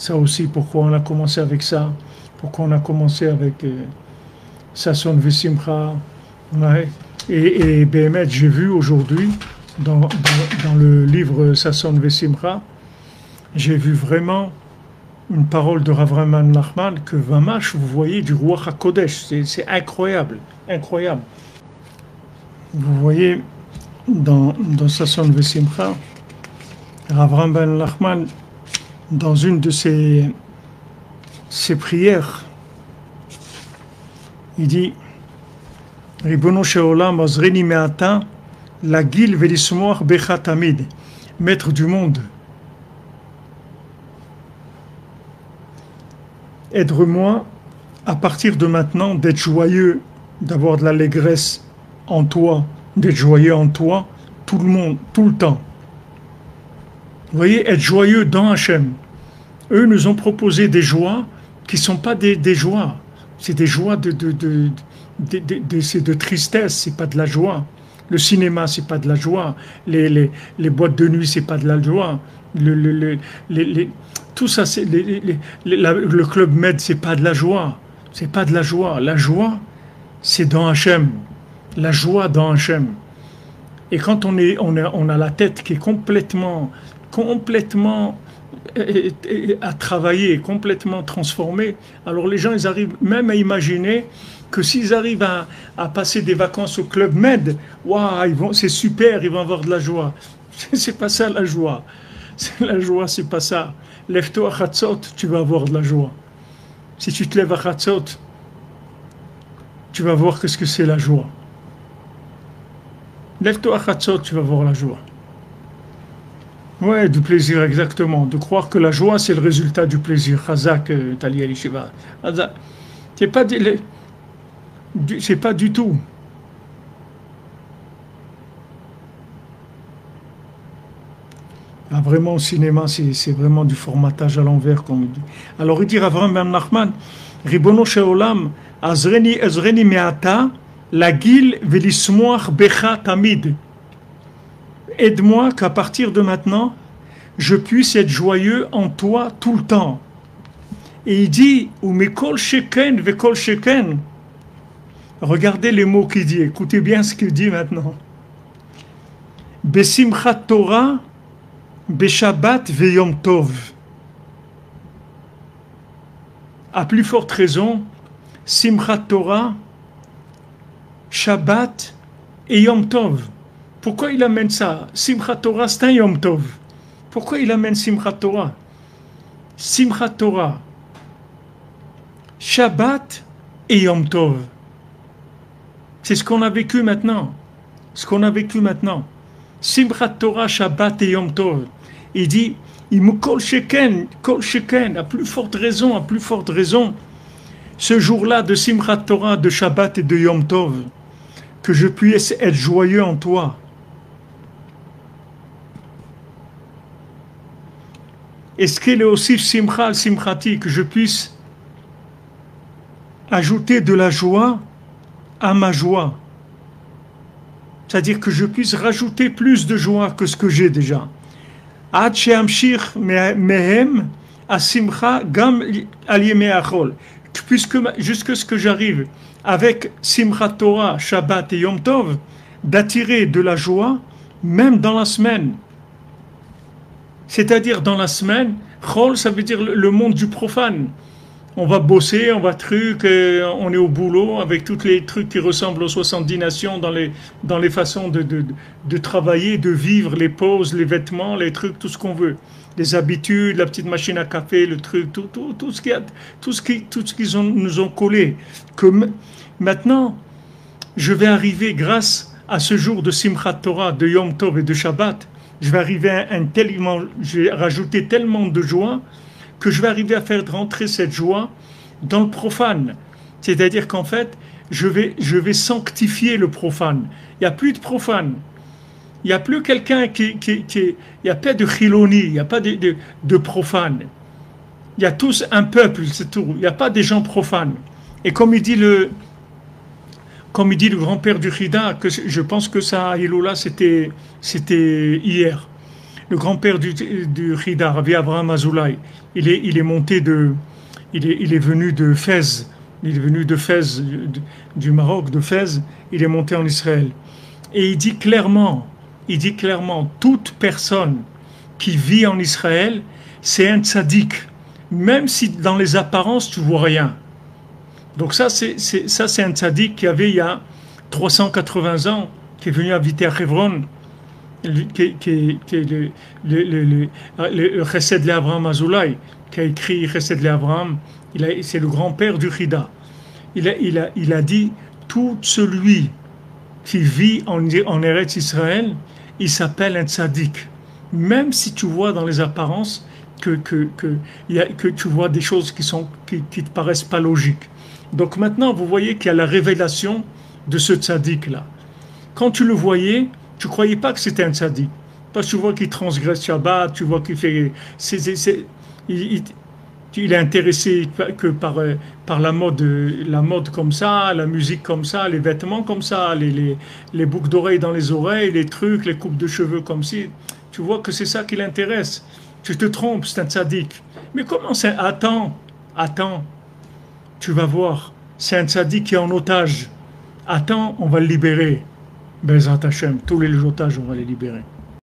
Ça aussi, pourquoi on a commencé avec ça? Pourquoi on a commencé avec Sasson Vesimcha? Ouais. Et Béhémet, j'ai vu aujourd'hui, dans le livre Sasson Vesimcha, j'ai vu vraiment une parole de Rav Rahman Nachman que Vamash, vous voyez, du Ruach HaKodesh. C'est incroyable, incroyable. Vous voyez, dans Sasson Vesimcha, Rav Rahman Nachman, dans une de ses prières, il dit Ribono Sheolam Azreni Me'ata Lagil Velismoach Becha Tamid, Maître du monde, aide-moi à partir de maintenant d'être joyeux, d'avoir de l'allégresse en toi, d'être joyeux en toi, tout le monde, tout le temps. Vous voyez, être joyeux dans Hachem. Eux nous ont proposé des joies qui ne sont pas des joies. C'est des joies c'est de tristesse, c'est pas de la joie. Le cinéma, c'est pas de la joie. Les boîtes de nuit, c'est pas de la joie. Tout ça, le club med, c'est pas de la joie. C'est pas de la joie. La joie, c'est dans Hachem. La joie dans Hachem. Et quand on a la tête qui est complètement à travailler, complètement transformée, alors les gens, ils arrivent même à imaginer que s'ils arrivent à passer des vacances au Club Med, waouh, c'est super, ils vont avoir de la joie. C'est pas ça la joie. La joie, c'est pas ça. Lève-toi à Chatzot, tu vas avoir de la joie. Si tu te lèves à Chatzot, tu vas voir qu'est-ce que c'est la joie. Lève-toi à Chatzot, tu vas voir la joie. Ouais, du plaisir, exactement. De croire que la joie, c'est le résultat du plaisir. Chazak, Tali Elishiva. C'est pas du tout. Ah, vraiment, au cinéma, c'est vraiment du formatage à l'envers, comme il dit. Alors, il dit Avram Ben Nachman, Ribono Sheolam, Azreni Me'ata, Lagil Velismoach Becha Tamid. Aide-moi qu'à partir de maintenant, je puisse être joyeux en toi tout le temps. Et il dit, ou mekol sheken vekol sheken. Regardez les mots qu'il dit, écoutez bien ce qu'il dit maintenant. Besimchat Torah, beshabbat veyom tov. À plus forte raison, Simchat Torah, Shabbat et Yom Tov. Pourquoi il amène ça? Simchat Torah, c'est un Yom Tov. Pourquoi il amène Simchat Torah? Simchat Torah, Shabbat et Yom Tov. C'est ce qu'on a vécu maintenant. Ce qu'on a vécu maintenant. Simchat Torah, Shabbat et Yom Tov. Il dit, il me kol sheken, à plus forte raison, ce jour-là de Simchat Torah, de Shabbat et de Yom Tov, que je puisse être joyeux en toi. Est-ce qu'il est aussi simcha al-simchati, que je puisse ajouter de la joie à ma joie? C'est-à-dire que je puisse rajouter plus de joie que ce que j'ai déjà. Ad she'amshich mehem asimcha gam al yemei achol. Puisque jusque ce que j'arrive avec Simchat Torah, Shabbat et Yom Tov, d'attirer de la joie même dans la semaine. C'est-à-dire dans la semaine, Chol, ça veut dire le monde du profane. On va bosser, on va on est au boulot avec tous les trucs qui ressemblent aux 70 nations dans les façons de travailler, de vivre, les pauses, les vêtements, les trucs, tout ce qu'on veut. Les habitudes, la petite machine à café, le truc, tout ce qu'ils nous ont collé. Que maintenant, je vais arriver grâce à ce jour de Simchat Torah, de Yom Tov et de Shabbat, je vais rajouter tellement de joie que je vais arriver à faire rentrer cette joie dans le profane. C'est-à-dire qu'en fait, je vais sanctifier le profane. Il n'y a plus de profane. Il n'y a plus quelqu'un il n'y a pas de chiloni, il n'y a pas de profane. Il y a tous un peuple, c'est tout. Il n'y a pas des gens profanes. Et comme il dit le grand-père du Chida, que je pense que ça, Iloula, c'était hier. le grand-père du Chida, Rabbi Abraham Azoulay, il est monté il est venu de Fès, il est venu de Fès, du Maroc, de Fès, il est monté en Israël. Et il dit clairement, toute personne qui vit en Israël, c'est un tzaddik, même si dans les apparences tu vois rien. Donc ça, c'est un tzaddik qui avait il y a 380 ans, qui est venu habiter à Hebron, qui est le Chesed Abraham Azoulay, qui a écrit Chesed Abraham, c'est le grand-père du Chida. Il a dit, tout celui qui vit en Eretz Israël, il s'appelle un tzaddik. Même si tu vois dans les apparences que tu vois des choses qui te paraissent pas logiques. Donc maintenant, vous voyez qu'il y a la révélation de ce tzaddik-là. Quand tu le voyais, tu ne croyais pas que c'était un tzaddik. Parce que tu vois qu'il transgresse Shabbat, tu vois qu'il fait... il est intéressé que par la mode comme ça, la musique comme ça, les vêtements comme ça, les boucles d'oreilles dans les oreilles, les trucs, les coupes de cheveux comme ci. Tu vois que c'est ça qui l'intéresse. Tu te trompes, c'est un tzaddik. Mais comment c'est... Attends, tu vas voir. C'est un tzaddik qui est en otage. Attends, on va le libérer. Bezrat Hashem, tous les otages, on va les libérer.